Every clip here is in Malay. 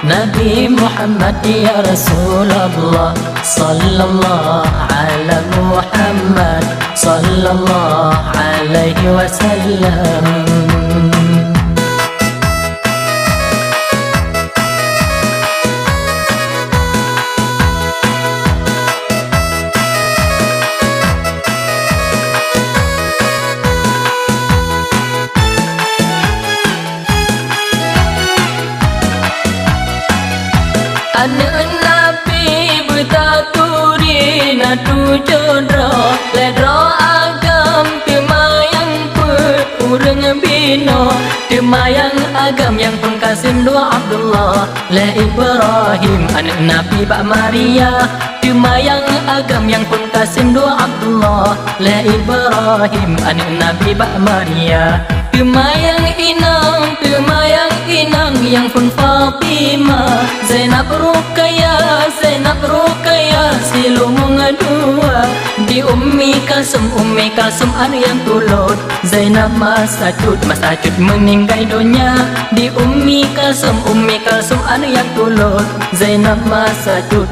Nabi Muhammad ya Rasulullah, sallallahu ala Muhammad, sallallahu alaihi wasallam. Anak Nabi bertaturi natu jodro ledro agam temayang urang bino temayang agam yang pun kasim dua Abdullah le Ibrahim anak Nabi Pak Maria temayang agam yang pun kasim dua Abdullah le Ibrahim anak Nabi Pak Maria temayang inang yang pun Fatimah Zainab Ruqayyah silumung dua di Ummi Kalsum anu yang tulud Zainab Masajud meninggal dunia di Ummi Kalsum anu yang tulud Zainab Masajud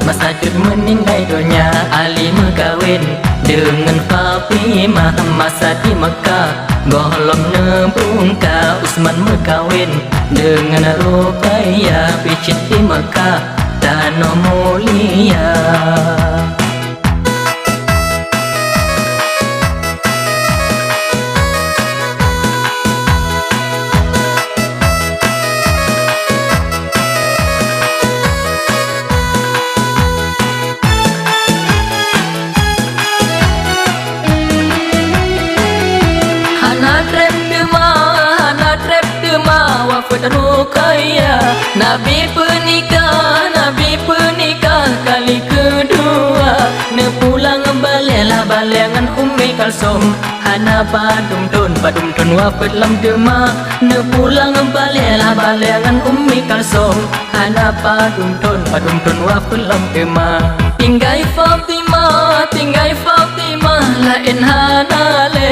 meninggal dunia Ali megawin dengan Fatimah masa di Mekah golong nebungka Utsman megawin dengan Ruqayyah picit di Mekah Tanah mulia. Wafat Ruqayyah Nabi pernikah kali kedua ne pulang balengan Ummi Kalsum hana badumdun wafat lam dema ne pulang balengan Ummi Kalsum hana badumdun wafat lam dema tinggai Fatimah lain hanale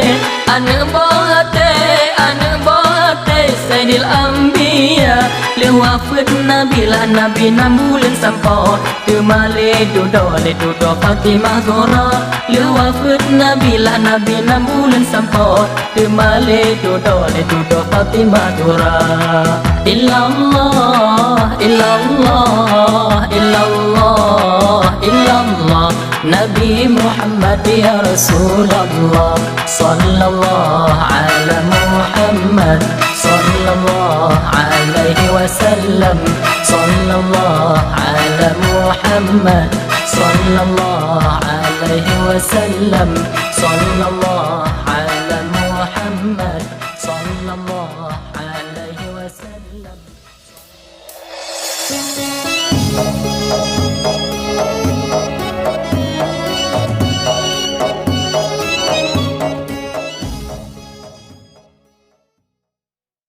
ane bohate Sayyidil Anbiya le wafat Nabi nambulan sampo temale dudo Fatimah Zahra le wafat Nabi nambulan sampo temale dudo Fatimah Zahra. Illallah Nabi Muhammad ya Rasulullah, sallallahu ala Muhammad, sallallahu alaihi wasallam, sallallahu ala Muhammad, sallallahu alaihi wasallam, sallallahu